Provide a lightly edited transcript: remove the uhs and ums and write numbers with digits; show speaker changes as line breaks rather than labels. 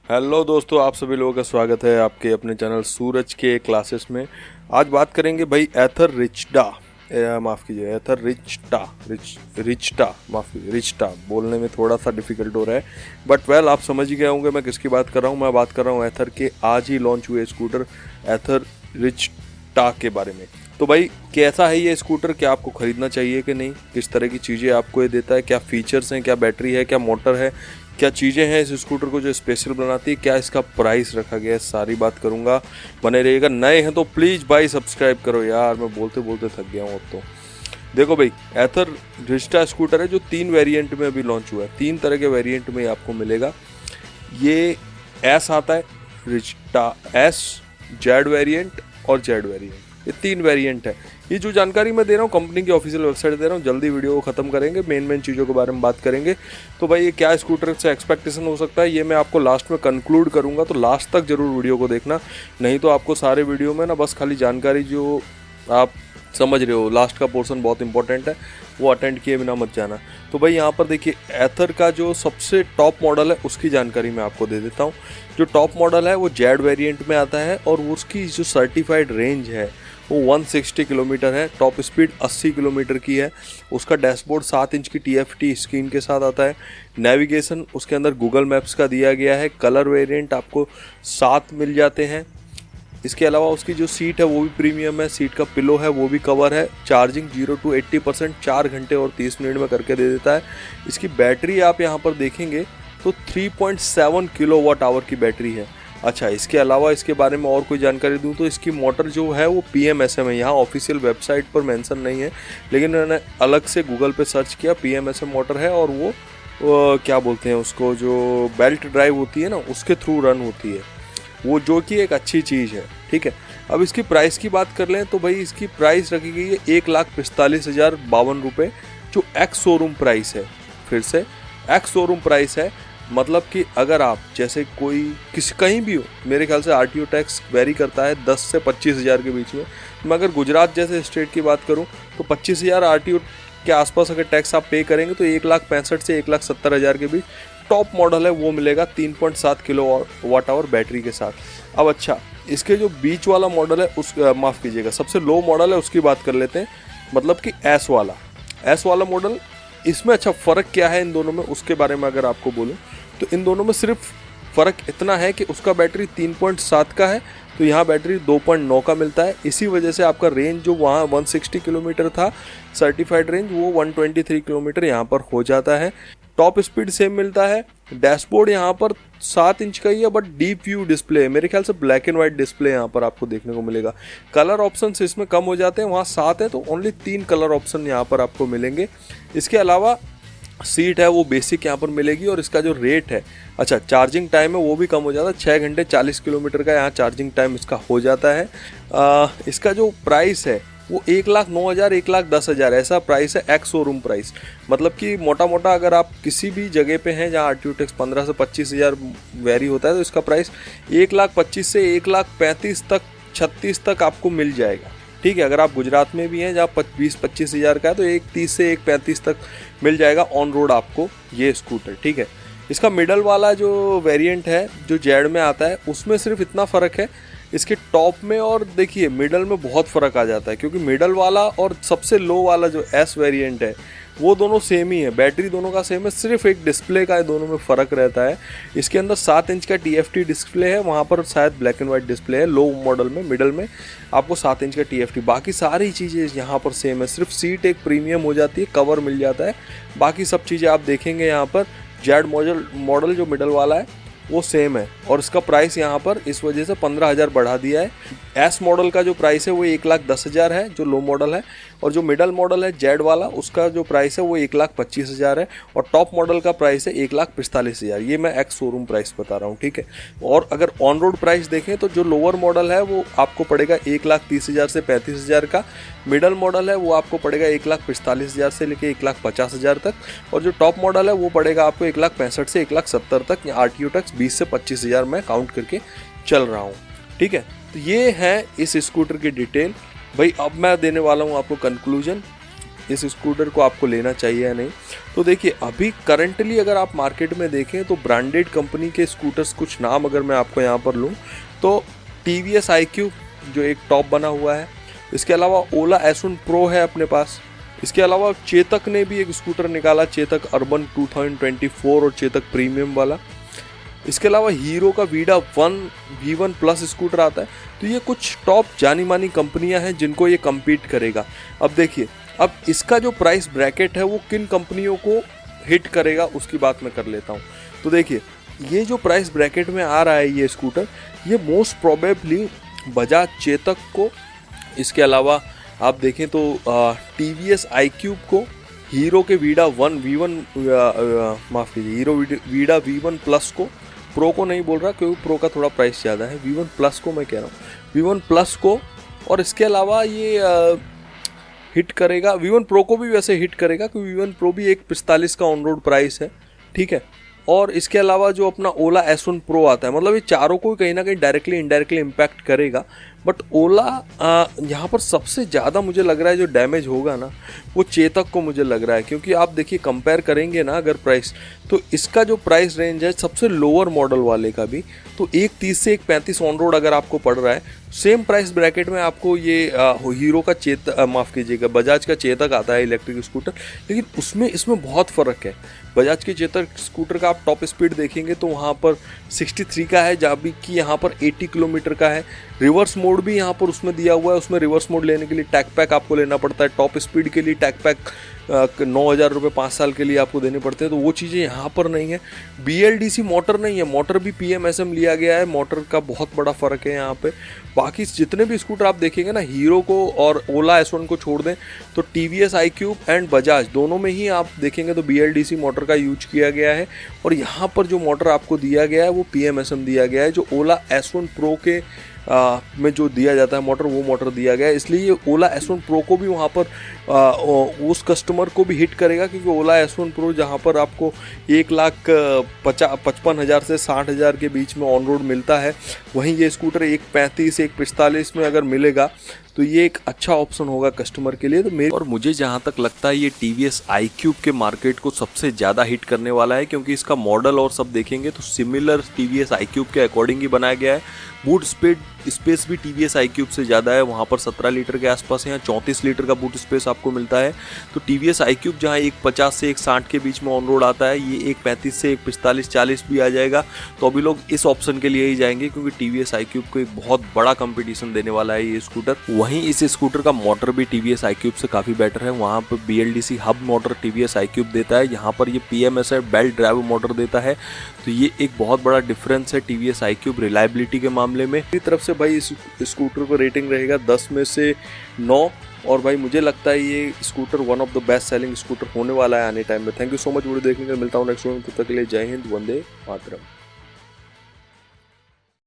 Hello दोस्तों, आप सभी लोगों का स्वागत है आपके अपने चैनल सूरज के क्लासेस में। आज बात करेंगे भाई एथर रिचटा, माफ़ कीजिए एथर रिचटा माफ़ कीजिए रिचटा बोलने में थोड़ा सा डिफिकल्ट हो रहा है, बट वेल आप समझ ही गए होंगे मैं किसकी बात कर रहा हूँ। मैं बात कर रहा हूँ एथर के आज ही लॉन्च हुए स्कूटर एथर रिचटा के बारे में। तो भाई कैसा है ये स्कूटर, क्या आपको ख़रीदना चाहिए कि नहीं, किस तरह की चीज़ें आपको ये देता है, क्या फीचर्स हैं, क्या बैटरी है, क्या मोटर है, क्या चीज़ें हैं इस स्कूटर को जो स्पेशल बनाती है, क्या इसका प्राइस रखा गया है, सारी बात करूंगा। बने रहिएगा। नए हैं तो प्लीज़ भाई सब्सक्राइब करो यार, मैं बोलते बोलते थक गया हूँ अब तो। देखो भाई, एथर रिस्टा स्कूटर है जो 3 वेरिएंट में अभी लॉन्च हुआ है। 3 तरह के वेरिएंट में आपको मिलेगा। ये एस आता है, रिस्टा एस, जेड वेरिएंट और जेड वेरिएंट, ये 3 वेरिएंट है। ये जो जानकारी मैं दे रहा हूँ कंपनी की ऑफिशियल वेबसाइट दे रहा हूँ। जल्दी वीडियो को ख़त्म करेंगे, मेन चीज़ों के बारे में बात करेंगे। तो भाई ये क्या स्कूटर से एक्सपेक्टेशन हो सकता है ये मैं आपको लास्ट में कंक्लूड करूँगा, तो लास्ट तक जरूर वीडियो को देखना, नहीं तो आपको सारे वीडियो में ना बस खाली जानकारी जो आप समझ रहे हो, लास्ट का पोर्शन बहुत इंपॉर्टेंट है, वो अटेंड किए बिना मत जाना। तो भाई यहाँ पर देखिए एथर का जो सबसे टॉप मॉडल है उसकी जानकारी मैं आपको दे देता हूँ। जो टॉप मॉडल है वो जेड वेरिएंट में आता है और उसकी जो सर्टिफाइड रेंज है वो 160 किलोमीटर है। टॉप स्पीड 80 किलोमीटर की है। उसका डैशबोर्ड 7 इंच की TFT स्क्रीन के साथ आता है। नेविगेशन उसके अंदर गूगल मैप्स का दिया गया है। कलर वेरिएंट आपको 7 मिल जाते हैं। इसके अलावा उसकी जो सीट है वो भी प्रीमियम है, सीट का पिलो है वो भी कवर है। चार्जिंग 0 to 80% 4 घंटे और 30 मिनट में करके दे देता है। इसकी बैटरी आप यहाँ पर देखेंगे तो 3.7 किलोवाट आवर की बैटरी है। अच्छा, इसके अलावा इसके बारे में और कोई जानकारी दूं तो इसकी मोटर जो है वो PMSM है। यहाँ ऑफिशियल वेबसाइट पर मेंशन नहीं है, लेकिन मैंने अलग से गूगल पे सर्च किया, PMSM मोटर है और वो क्या बोलते हैं उसको, जो बेल्ट ड्राइव होती है ना उसके थ्रू रन होती है वो, जो कि एक अच्छी चीज़ है। ठीक है, अब इसकी प्राइस की बात कर लें तो भाई इसकी प्राइस रखी गई है 1,45,052 रुपये, जो एक्स शोरूम प्राइस है। फिर से एक्स शोरूम प्राइस है, मतलब कि अगर आप जैसे कोई किसी कहीं भी हो, मेरे ख्याल से RTO टैक्स वेरी करता है 10 से 25,000 के बीच में। मैं अगर गुजरात जैसे स्टेट की बात करूं तो 25,000 RTO के आसपास अगर टैक्स आप पे करेंगे तो 1,65,000 से 1,70,000 के बीच टॉप मॉडल है वो मिलेगा 3.7 किलोवाट आवर बैटरी के साथ। अब अच्छा, इसके जो बीच वाला मॉडल है उस माफ़ कीजिएगा सबसे लो मॉडल है उसकी बात कर लेते हैं, मतलब कि एस वाला मॉडल। इसमें अच्छा फ़र्क क्या है इन दोनों में उसके बारे में अगर आपको बोलूं तो इन दोनों में सिर्फ फ़र्क इतना है कि उसका बैटरी 3.7 का है तो यहाँ बैटरी 2.9 का मिलता है। इसी वजह से आपका रेंज जो वहाँ 160 किलोमीटर था सर्टिफाइड रेंज, वो 123 किलोमीटर यहाँ पर हो जाता है। टॉप स्पीड सेम मिलता है। डैशबोर्ड यहाँ पर 7 इंच का ही है, बट डीप व्यू डिस्प्ले है, मेरे ख्याल से ब्लैक एंड वाइट डिस्प्ले यहाँ पर आपको देखने को मिलेगा। कलर ऑप्शन इसमें कम हो जाते हैं, वहाँ 7 है तो ओनली 3 कलर ऑप्शन यहाँ पर आपको मिलेंगे। इसके अलावा सीट है वो बेसिक यहाँ पर मिलेगी। और इसका जो रेट है, अच्छा चार्जिंग टाइम है वो भी कम हो जाता है, 6 घंटे 40 किलोमीटर का यहाँ चार्जिंग टाइम इसका हो जाता है। इसका जो प्राइस है वो 1,09,000 1,10,000 ऐसा प्राइस है, एक्स शोरूम प्राइस। मतलब कि मोटा मोटा अगर आप किसी भी जगह पे हैं जहाँ RTO टैक्स 15 से 25,000 वेरी होता है तो इसका प्राइस 1,25,000 से 1,35,000 तक 36 तक आपको मिल जाएगा। ठीक है, अगर आप गुजरात में भी हैं जहाँ 20-25,000 का है तो 1,30 से 1,35 तक मिल जाएगा ऑन रोड आपको ये स्कूटर। ठीक है, इसका मिडल वाला जो वेरिएंट है जो जेड में आता है उसमें सिर्फ इतना फ़र्क है इसके टॉप में, और देखिए मिडल में बहुत फ़र्क आ जाता है क्योंकि मिडल वाला और सबसे लो वाला जो एस वेरिएंट है वो दोनों सेम ही है, बैटरी दोनों का सेम है, सिर्फ एक डिस्प्ले का दोनों में फ़र्क रहता है। इसके अंदर 7 इंच का TFT डिस्प्ले है, वहाँ पर शायद ब्लैक एंड वाइट डिस्प्ले है लो मॉडल में। मिडल में आपको 7 इंच का TFT, बाकी सारी चीज़ें यहाँ पर सेम है, सिर्फ सीट एक प्रीमियम हो जाती है, कवर मिल जाता है, बाकी सब चीज़ें आप देखेंगे यहाँ पर। जेड मॉडल जो मिडल वाला है वो सेम है और इसका प्राइस यहाँ पर इस वजह से 15,000 बढ़ा दिया है। एस मॉडल का जो प्राइस है वो 1,10,000 है जो लो मॉडल है, और जो मिडल मॉडल है जेड वाला उसका जो प्राइस है वो 1,25,000 है, और टॉप मॉडल का प्राइस है 1,45,000। ये मैं एक्स शोरूम प्राइस बता रहा हूँ। ठीक है, और अगर ऑन रोड प्राइस देखें तो जो लोअर मॉडल है वो आपको पड़ेगा 1,30,000 से 35,000 का, मिडल मॉडल है वो आपको पड़ेगा 1,45,000 से लेके 1,50,000 तक, और जो टॉप मॉडल है वो पड़ेगा आपको 1,65,000 से 1,70,000 तक। RTO टैक्स 20 से 25,000 मैं काउंट करके चल रहा हूँ। ठीक है, तो ये है इस स्कूटर की डिटेल। भाई अब मैं देने वाला हूँ आपको कंक्लूजन। इस स्कूटर को आपको लेना चाहिए या नहीं। तो देखिए अभी करंटली अगर आप मार्केट में देखें तो ब्रांडेड कंपनी के स्कूटर्स कुछ नाम अगर मैं आपको यहाँ पर लूँ तो TVS iQube जो एक टॉप बना हुआ है, इसके अलावा ओला एस1 प्रो है अपने पास, इसके अलावा चेतक ने भी एक स्कूटर निकाला, चेतक अर्बन 2024 और चेतक प्रीमियम वाला। इसके अलावा हीरो का वीडा V1 प्लस स्कूटर आता है। तो ये कुछ टॉप जानी मानी कंपनियां हैं जिनको ये कम्पीट करेगा। अब देखिए अब इसका जो प्राइस ब्रैकेट है वो किन कंपनियों को हिट करेगा उसकी बात मैं कर लेता हूँ। तो देखिए ये जो प्राइस ब्रैकेट में आ रहा है ये स्कूटर, ये मोस्ट प्रोबेबली बजाज चेतक को, इसके अलावा आप देखें तो TVS iQube को, हीरो के Vida hero Vida V1 plus को, प्रो को नहीं बोल रहा क्योंकि प्रो का थोड़ा प्राइस ज़्यादा है, V1 प्लस को मैं कह रहा हूँ, V1 प्लस को, और इसके अलावा ये हिट करेगा V1 प्रो को भी वैसे हिट करेगा क्योंकि V1 प्रो भी 145 का ऑन रोड प्राइस है, ठीक है। और इसके अलावा जो अपना ओला S1 प्रो आता है, मतलब ये चारों को कहीं ना कहीं डायरेक्टली इनडायरेक्टली इम्पैक्ट करेगा। बट ओला यहाँ पर सबसे ज़्यादा मुझे लग रहा है जो डैमेज होगा ना वो चेतक को मुझे लग रहा है, क्योंकि आप देखिए कंपेयर करेंगे ना अगर प्राइस, तो इसका जो प्राइस रेंज है सबसे लोअर मॉडल वाले का भी तो 130 से 135 ऑन रोड अगर आपको पड़ रहा है, सेम प्राइस ब्रैकेट में आपको ये हीरो का माफ़ कीजिएगा बजाज का चेतक आता है इलेक्ट्रिक स्कूटर, लेकिन इसमें बहुत फ़र्क है। बजाज के चेतक स्कूटर का आप टॉप स्पीड देखेंगे तो वहाँ पर 63 का है, जबकि कि यहाँ पर 80 किलोमीटर का है। रिवर्स मोड भी यहाँ पर उसमें दिया हुआ है, उसमें रिवर्स मोड लेने के लिए टैग पैक आपको लेना पड़ता है, टॉप स्पीड के लिए टैग पैक 9,000 रुपये 5 साल के लिए आपको देने पड़ते हैं, तो वो चीज़ें यहाँ पर नहीं है। BLDC मोटर नहीं है, मोटर भी PMSM लिया गया है, मोटर का बहुत बड़ा फ़र्क है यहाँ पे। बाकी जितने भी स्कूटर आप देखेंगे ना, हीरो को और ओला S1 को छोड़ दें तो TVS iQube एंड बजाज दोनों में ही आप देखेंगे तो BLDC मोटर का यूज किया गया है, और यहाँ पर जो मोटर आपको दिया गया है वो PMSM दिया गया है। जो ओला S1 प्रो के में जो दिया जाता है मोटर, वो मोटर दिया गया है, इसलिए ये ओला S1 प्रो को भी वहाँ पर उस कस्टमर को भी हिट करेगा, क्योंकि ओला S1 प्रो जहाँ पर आपको 1,55,000 से 60,000 के बीच में ऑन रोड मिलता है, वहीं ये स्कूटर 1,35 1,45 में अगर मिलेगा तो ये एक अच्छा ऑप्शन होगा कस्टमर के लिए। तो और मुझे जहाँ तक लगता है ये TVS iQube के मार्केट को सबसे ज़्यादा हिट करने वाला है, क्योंकि इसका मॉडल और सब देखेंगे तो सिमिलर TVS iQube के अकॉर्डिंग ही बनाया गया है। बूट स्पेस भी TVS iQube से ज़्यादा है, वहाँ पर 17 लीटर के आसपास है, यहाँ 34 लीटर का बूट स्पेस आपको मिलता है। तो TVS iQube जहाँ 150 से 160 के बीच में ऑन रोड आता है, ये 135 से 145 40 भी आ जाएगा। तो अभी लोग इस ऑप्शन के लिए ही जाएंगे, क्योंकि TVS iQube को एक बहुत बड़ा कंपटीशन देने वाला है ये स्कूटर। वहीं इस स्कूटर का मोटर भी TVS iQube से काफ़ी बेटर है, वहाँ पर BLDC hub motor TVS iQube देता है, यहाँ पर ये PMSM बेल्ट ड्राइव मोटर देता है। तो ये एक बहुत बड़ा डिफरेंस है TVS iQube रिलायबिलिटी के मामले में। मेरी तरफ से भाई इस स्कूटर को रेटिंग रहेगा 10 में से 9, और भाई मुझे लगता है ये scooter one of the best selling scooter होने वाला है आने टाइम में। Thank you so much video देखने के लिए, मिलता हूँ नेक्स्ट वीडियो में, तब तक के लिए जय हिंद, वंदे मातरम।